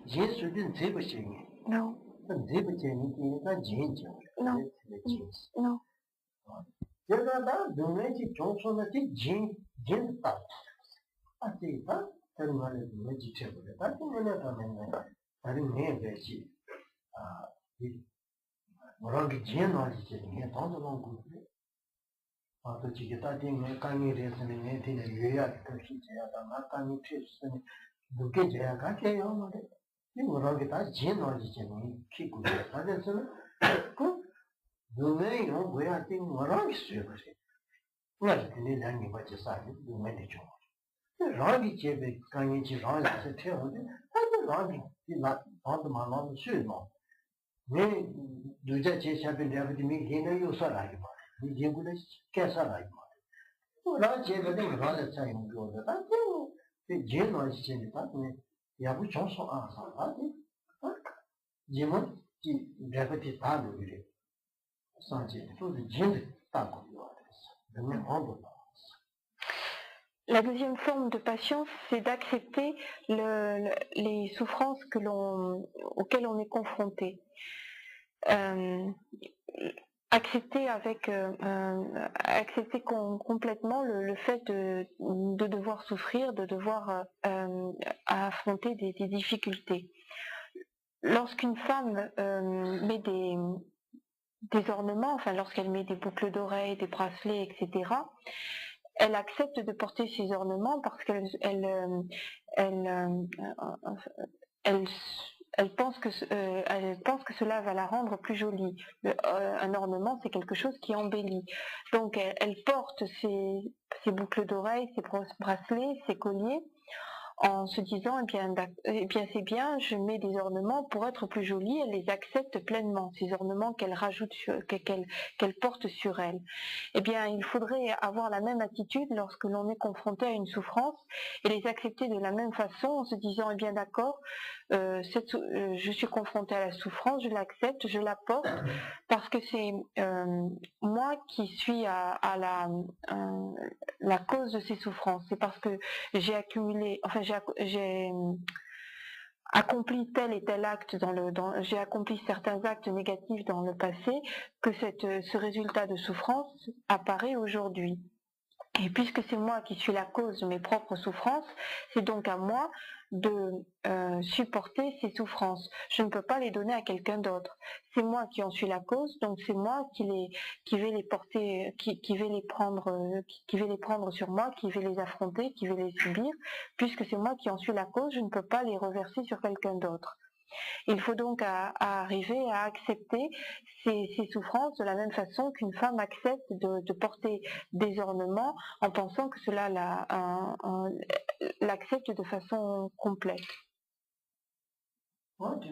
Jin sudin zeba chengi. Non. Zeba chengi ki ta jin chengi. Non. Non. Yada da dunga chi chongso na chi jin ta. Ati ta tarumare dunga chi chebole. Ta ki mene ta mene tari ne be chi. Morangi jin na chi chengi. Tanda longu. Ato chi ki ta ti nge kanyi resane nge ti ne yuya ki to shi chaya ta na kanyi tresane duke chaya ka che yo ma de. Ti morangi ta jin na chi chengi ki kuya. Ta desana ku dunga yo goya ti morangi suyo kare. Nga tene langi bache sari dunga de chongo. Rangi chebe kanyi chi rangi se te ho de. Tanda rangi ti la tanda ma la suyo no. Ne duja che shabi lebi di mi gena yo sa ragi ma. Mi jengu de kesa ragi ma. Rangi chebe de rangi sa yung yo de. Ta te jen no chi chene ta ne yabu chonso a sa. Ta te jima ki lebi di ta lo yore. Sa che de. So de jen de ta ko yo de. Dunga hondo na. La deuxième forme de patience, c'est d'accepter les souffrances auxquelles on est confronté. Accepter complètement le fait de devoir souffrir, de devoir affronter des difficultés. Lorsqu'une femme met des ornements, enfin lorsqu'elle met des boucles d'oreilles, des bracelets, etc., elle accepte de porter ces ornements parce qu'elle pense que cela va la rendre plus jolie. Un ornement, c'est quelque chose qui embellit. Donc elle porte ses boucles d'oreilles, ses bracelets, ses colliers, en se disant eh bien c'est bien, je mets des ornements pour être plus jolie. Elle les accepte pleinement, ces ornements qu'elle rajoute, qu'elle porte sur elle. Eh bien, il faudrait avoir la même attitude lorsque l'on est confronté à une souffrance et les accepter de la même façon en se disant eh bien d'accord, je suis confronté à la souffrance, je l'accepte, je la porte parce que c'est moi qui suis à la cause de ces souffrances. C'est parce que j'ai accumulé, enfin j'ai accompli tel et tel acte j'ai accompli certains actes négatifs dans le passé que ce résultat de souffrance apparaît aujourd'hui. Et puisque c'est moi qui suis la cause de mes propres souffrances, c'est donc à moi de supporter ces souffrances. Je ne peux pas les donner à quelqu'un d'autre. C'est moi qui en suis la cause, donc c'est moi qui vais les porter, qui vais les prendre sur moi, qui vais les affronter, qui vais les subir. Puisque c'est moi qui en suis la cause, je ne peux pas les reverser sur quelqu'un d'autre. Il faut donc arriver à accepter ces souffrances de la même façon qu'une femme accepte de porter des ornements en pensant que cela l'accepte de façon complète. Non.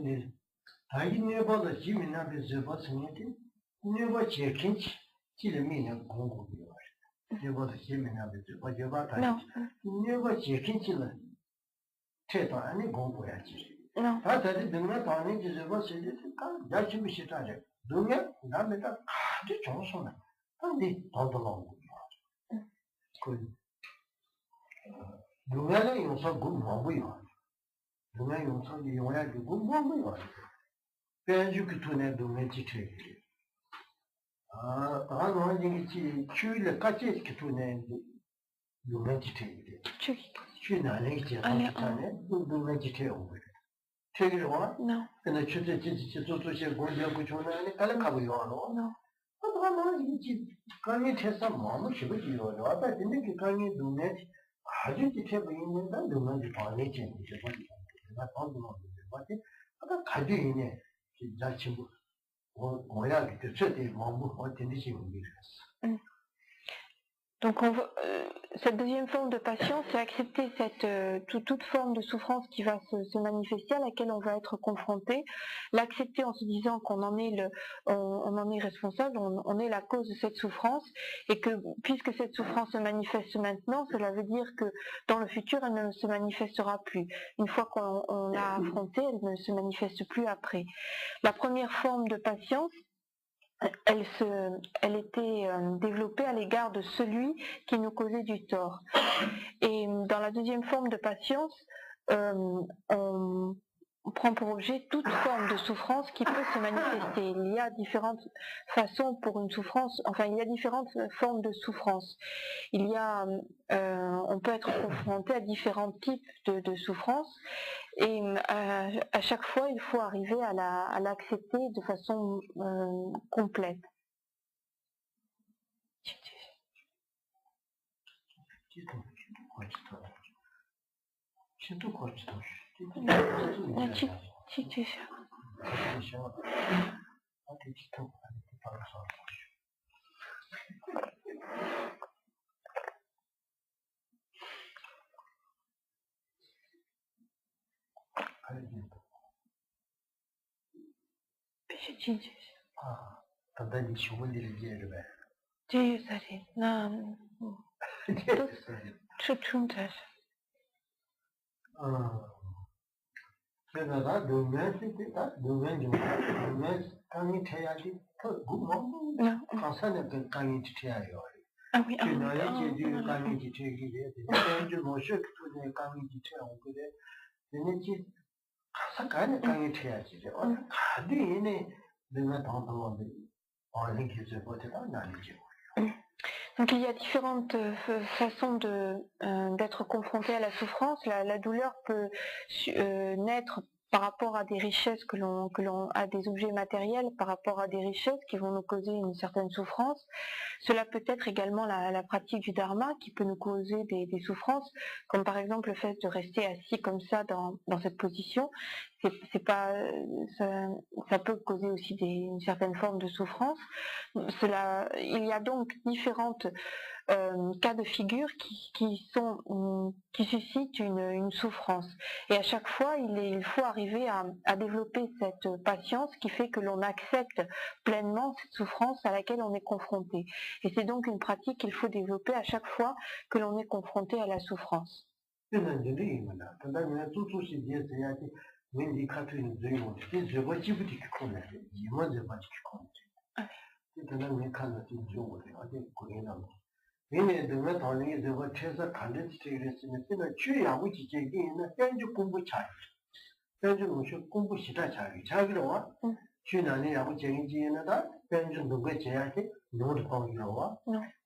Donc cette deuxième forme de patience, c'est accepter toute forme de souffrance qui va se manifester, à laquelle on va être confronté, l'accepter en se disant qu'on en est responsable, on est la cause de cette souffrance, et que puisque cette souffrance se manifeste maintenant, cela veut dire que dans le futur, elle ne se manifestera plus. Une fois qu'on l'a affrontée, elle ne se manifeste plus après. La première forme de patience, elle était développée à l'égard de celui qui nous causait du tort. Et dans la deuxième forme de patience, on prend pour objet toute forme de souffrance qui peut se manifester. Il y a différentes façons pour une souffrance, enfin il y a différentes formes de souffrance. Il y a, on peut être confronté à différents types de souffrance et à chaque fois il faut arriver à l'accepter de façon complète. 그러다가 노면 강의 태야지 그 구멍 가사는 그 강의 태야요. Ah oui, 그나야 제주 강의 태기 돼. 제주 모셔 그네 강의 태하고 그래. 얘네지 가사 강의 태야지. 가도 얘네 내가 당당한데 어느 기술 보다가 나뉘죠. Donc il y a différentes façons d'être confronté à la souffrance. La douleur peut naître par rapport à des richesses à des objets matériels, par rapport à des richesses qui vont nous causer une certaine souffrance. Cela peut être également la pratique du dharma qui peut nous causer des souffrances, comme par exemple le fait de rester assis comme ça dans cette position. Ça peut causer aussi une certaine forme de souffrance. Il y a donc différentes cas de figure qui suscitent une souffrance. Et à chaque fois, il faut arriver à développer cette patience qui fait que l'on accepte pleinement cette souffrance à laquelle on est confronté. Et c'est donc une pratique qu'il faut développer à chaque fois que l'on est confronté à la souffrance. 얘네 내가 달리 저거 최서 간지 되겠으면 그는 주야고 지제기는 현주 공부 잘. 현주 무슨 공부 시다 자기로 와. 주나니 야고 제기지에나다 현주 누가 제야지 누구도 거기로 와.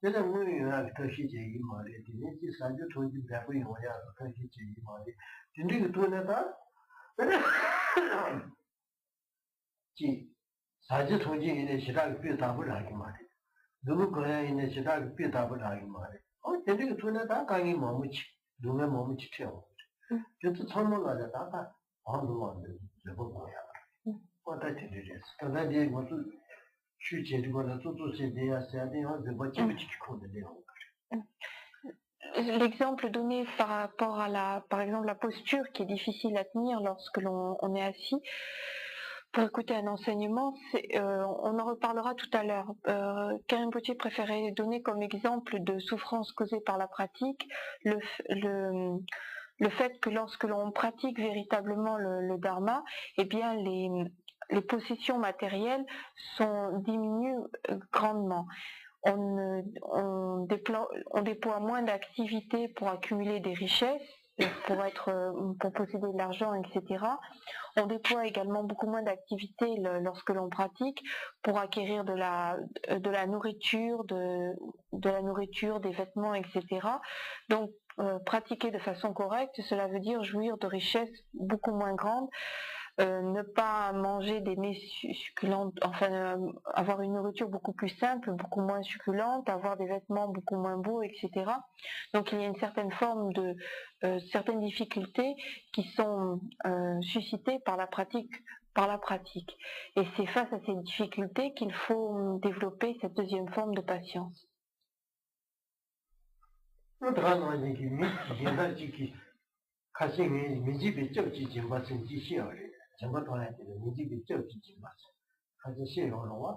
그래서 뭐야 그 시제기 말이야. 이제 사주 돈이 배고 요야 그 시제기 말이야. 근데 그 돈에다 지 사주 돈이 이제 시작 비답을 하기 말이야. 누구 거야 있는 시작 비답을 하기 말이야. 근데 그 돈에다 강이 뭐무치 누가 뭐무치 태워. 그래서 설명하자 다가 아무도 안 돼. 저거 뭐야. 어떻게 되지? 그다음에 무슨 주제거나 소소세 대야서야 돼요. 뭐 지키고는데요. L'exemple donné par rapport à par exemple la posture qui est difficile à tenir lorsque l'on est assis pour écouter un enseignement, on en reparlera tout à l'heure. Karim Potier préférait donner comme exemple de souffrance causée par la pratique le fait que lorsque l'on pratique véritablement le dharma, eh bien les possessions matérielles diminuent grandement. On déploie moins d'activités pour accumuler des richesses, pour posséder de l'argent, etc. On déploie également beaucoup moins d'activités lorsque l'on pratique pour acquérir de la nourriture, des vêtements, etc. Donc pratiquer de façon correcte, cela veut dire jouir de richesses beaucoup moins grandes. Ne pas manger des mets succulents, enfin avoir une nourriture beaucoup plus simple, beaucoup moins succulente, avoir des vêtements beaucoup moins beaux, etc. Donc il y a une certaine forme certaines difficultés qui sont suscitées par la pratique. Et c'est face à ces difficultés qu'il faut développer cette deuxième forme de patience. 정보통에 미지비 쩌지지 마세. 가지 시로로와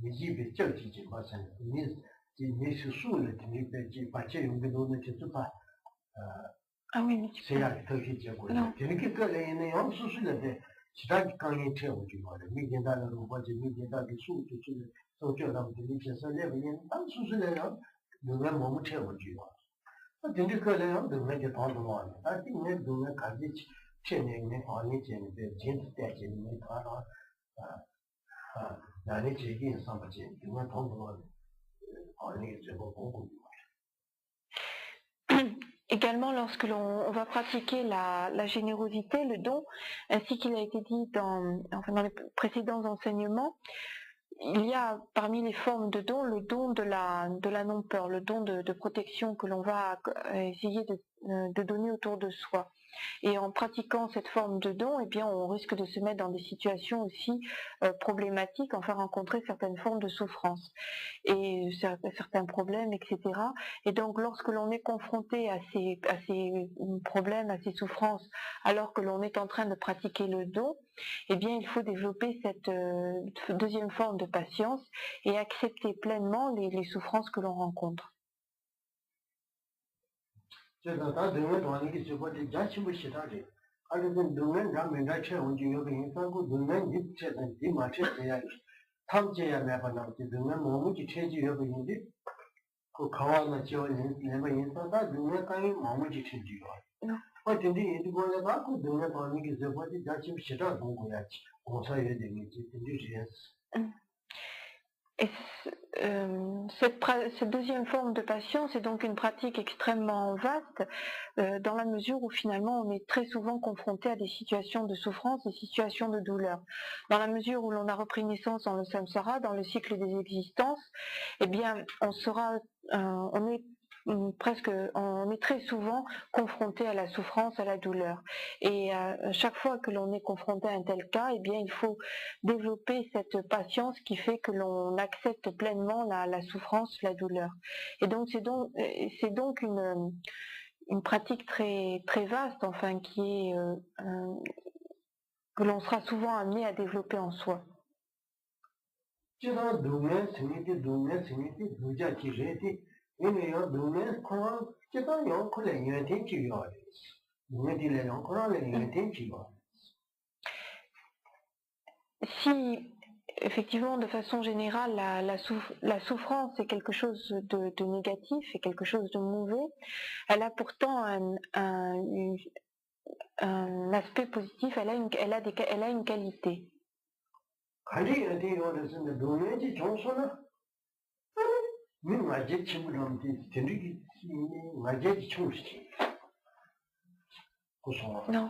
미지비 쩌지지 마세. 니 수수를 니베지 받쳐 용도는 지도봐. 세야 더기 되고. 이렇게 거래는 영 수수인데 지단 강이 태우지 말아. 미진다는 거지 미진다기 수도 좀 소저람 들이셔서 내면 딱 수수래요. 누가 몸을 태우지 마. 근데 거래요. 누가 이제 더 넘어와. 아, 이게 누가 가지 Également, lorsque l'on va pratiquer la générosité, le don, ainsi qu'il a été dit dans les précédents enseignements, il y a parmi les formes de don le don de la non-peur, le don de protection que l'on va essayer de donner autour de soi. Et en pratiquant cette forme de don, eh bien, on risque de se mettre dans des situations aussi problématiques, enfin rencontrer certaines formes de souffrance et certains problèmes, etc. Et donc, lorsque l'on est confronté à ces problèmes, à ces souffrances, alors que l'on est en train de pratiquer le don, eh bien, il faut développer cette deuxième forme de patience et accepter pleinement les souffrances que l'on rencontre. Et cette deuxième forme de patience est donc une pratique extrêmement vaste dans la mesure où finalement on est très souvent confronté à des situations de souffrance, des situations de douleur. Dans la mesure où l'on a repris naissance dans le samsara, dans le cycle des existences, eh bien on est très souvent confronté à la souffrance, à la douleur. Et chaque fois que l'on est confronté à un tel cas, eh bien, il faut développer cette patience qui fait que l'on accepte pleinement la souffrance, la douleur. Et donc, c'est donc une pratique très, très vaste, enfin, qui est que l'on sera souvent amené à développer en soi. Si, effectivement, de façon générale, la souffrance est quelque chose de négatif, est quelque chose de mauvais, elle a pourtant un aspect positif, elle a une qualité. Non.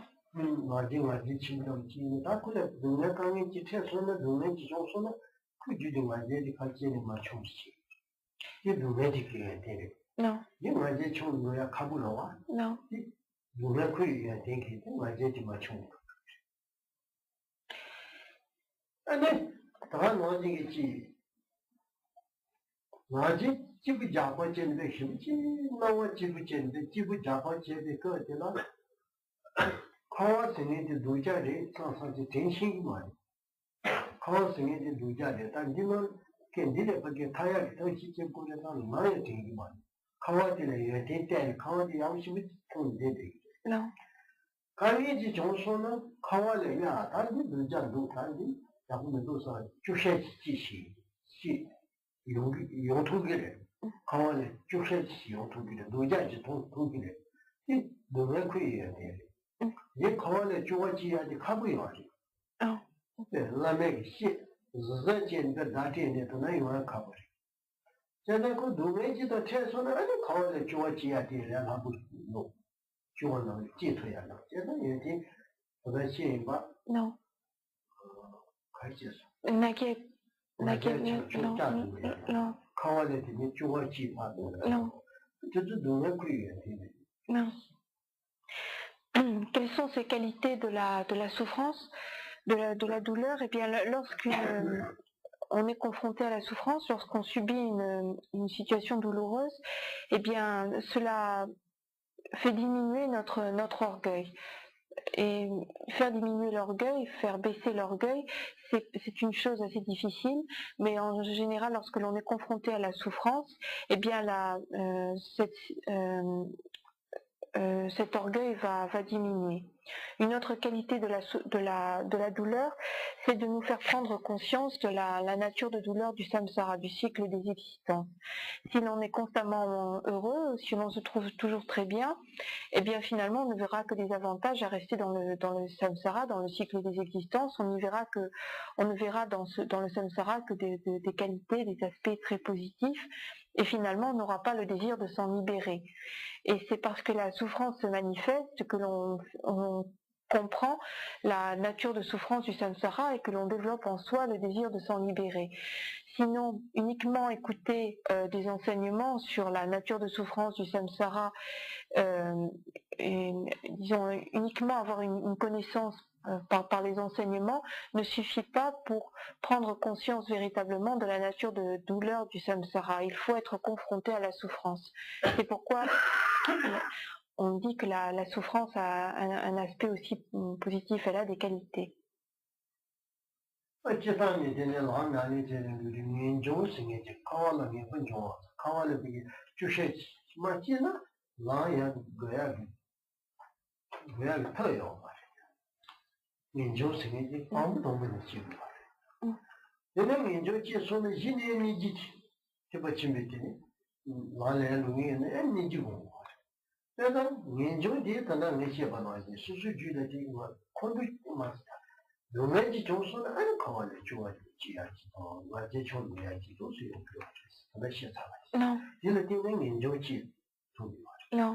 Non. Non. Non. Non. Non. Quelles sont ces qualités de la souffrance, de la douleur? Eh bien, lorsqu'on est confronté à la souffrance, lorsqu'on subit une situation douloureuse, eh bien, cela fait diminuer notre orgueil. Et faire diminuer l'orgueil, faire baisser l'orgueil, c'est une chose assez difficile, mais en général, lorsque l'on est confronté à la souffrance, eh bien cet orgueil va diminuer. Une autre qualité de la douleur, c'est de nous faire prendre conscience de la nature de douleur du samsara, du cycle des existences. Si l'on est constamment heureux, si l'on se trouve toujours très bien, eh bien finalement on ne verra que des avantages à rester dans le samsara, dans le cycle des existences. On ne verra dans le samsara que des qualités, des aspects très positifs, et finalement on n'aura pas le désir de s'en libérer. Et c'est parce que la souffrance se manifeste que l'on comprend la nature de souffrance du samsara et que l'on développe en soi le désir de s'en libérer. Sinon, uniquement écouter des enseignements sur la nature de souffrance du samsara, disons uniquement avoir une connaissance par les enseignements ne suffit pas pour prendre conscience véritablement de la nature de douleur du samsara. Il faut être confronté à la souffrance. C'est pourquoi on dit que la souffrance a un aspect aussi positif, elle a des qualités. Non.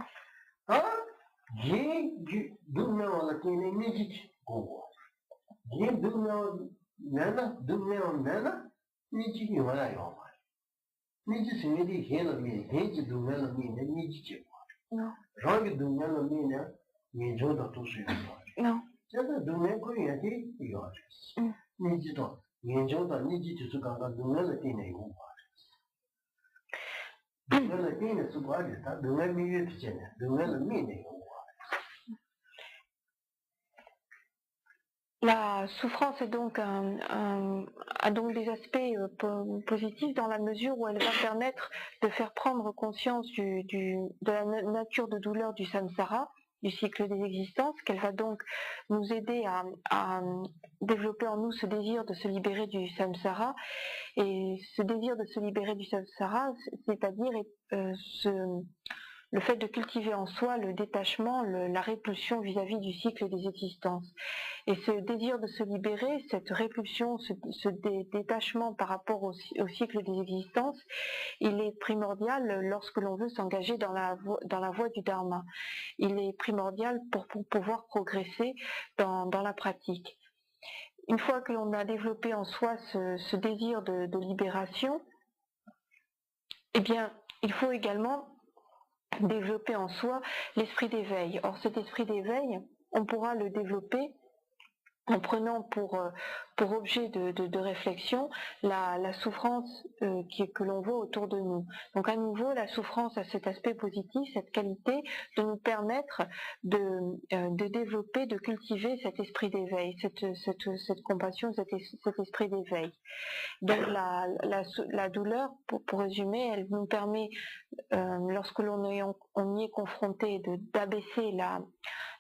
La souffrance est donc a donc des aspects positifs dans la mesure où elle va permettre de faire prendre conscience de la nature de douleur du samsara, du cycle des existences, qu'elle va donc nous aider à développer en nous ce désir de se libérer du samsara. Et ce désir de se libérer du samsara, c'est-à-dire le fait de cultiver en soi le détachement, la répulsion vis-à-vis du cycle des existences. Et ce désir de se libérer, cette répulsion, ce détachement par rapport au cycle des existences, il est primordial lorsque l'on veut s'engager dans la voie du dharma. Il est primordial pour pouvoir progresser dans la pratique. Une fois que l'on a développé en soi ce désir de libération, eh bien, il faut également développer en soi l'esprit d'éveil. Or, cet esprit d'éveil, on pourra le développer en prenant pour objet de réflexion la souffrance que l'on voit autour de nous. Donc à nouveau, la souffrance a cet aspect positif, cette qualité de nous permettre de développer, de cultiver cet esprit d'éveil, cette compassion, cet esprit d'éveil. Donc la douleur, pour résumer, elle nous permet, lorsque on y est confronté, d'abaisser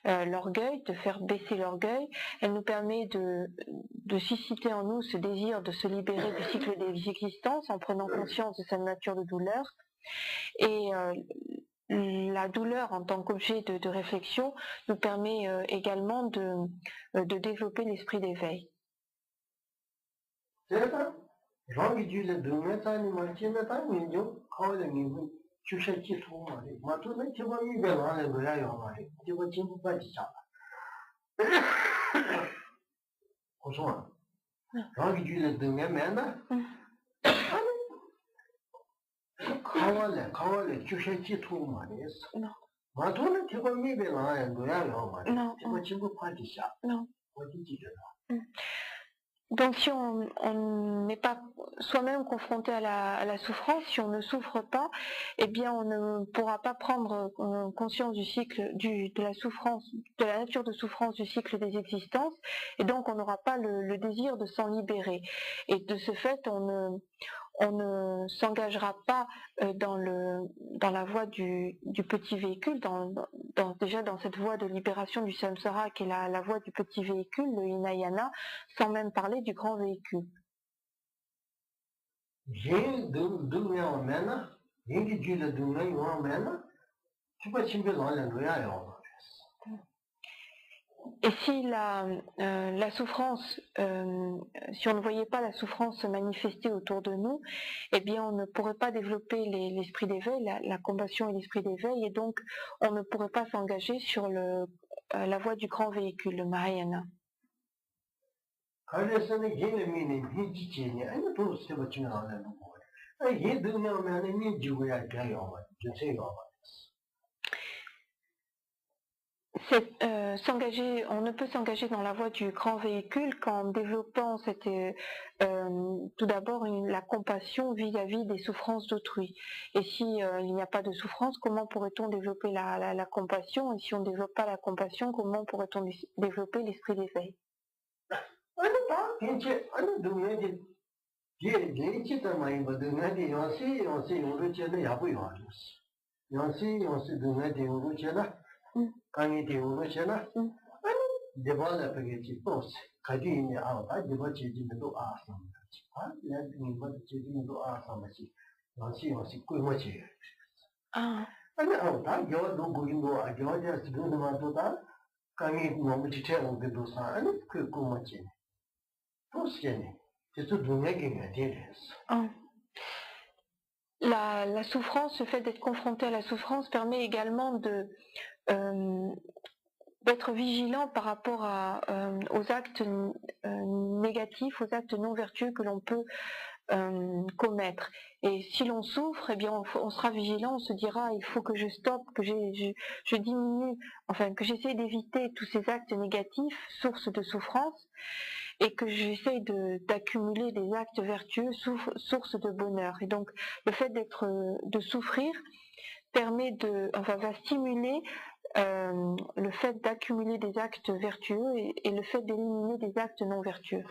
l'orgueil, de faire baisser l'orgueil. Elle nous permet de susciter en nous ce désir de se libérer du cycle des existences en prenant conscience de sa nature de douleur. Et la douleur en tant qu'objet de réflexion nous permet également de développer l'esprit d'éveil. Donc si on n'est pas soi-même confronté à la souffrance, si on ne souffre pas, eh bien on ne pourra pas prendre conscience du cycle de la souffrance, de la nature de souffrance du cycle des existences, et donc on n'aura pas le désir de s'en libérer. Et de ce fait, on on ne s'engagera pas dans la voie du petit véhicule, déjà dans cette voie de libération du samsara qui est la voie du petit véhicule, le hinayana, sans même parler du grand véhicule. Et si la souffrance, si on ne voyait pas la souffrance se manifester autour de nous, eh bien on ne pourrait pas développer l'esprit d'éveil, la compassion et l'esprit d'éveil, et donc on ne pourrait pas s'engager sur la voie du grand véhicule, le Mahayana. On ne peut s'engager dans la voie du grand véhicule qu'en développant tout d'abord la compassion vis-à-vis des souffrances d'autrui. Et si il n'y a pas de souffrance, comment pourrait-on développer la compassion? Et si on ne développe pas la compassion, comment pourrait-on développer l'esprit d'éveil? La souffrance, le fait d'être confronté à la souffrance permet également d'être vigilant par rapport aux actes négatifs, aux actes non vertueux que l'on peut commettre. Et si l'on souffre, eh bien on sera vigilant, on se dira il faut que je stoppe, que je diminue, enfin que j'essaie d'éviter tous ces actes négatifs, source de souffrance, et que j'essaie d'accumuler des actes vertueux, source de bonheur. Et donc le fait de souffrir va stimuler le fait d'accumuler des actes vertueux et le fait d'éliminer des actes non vertueux.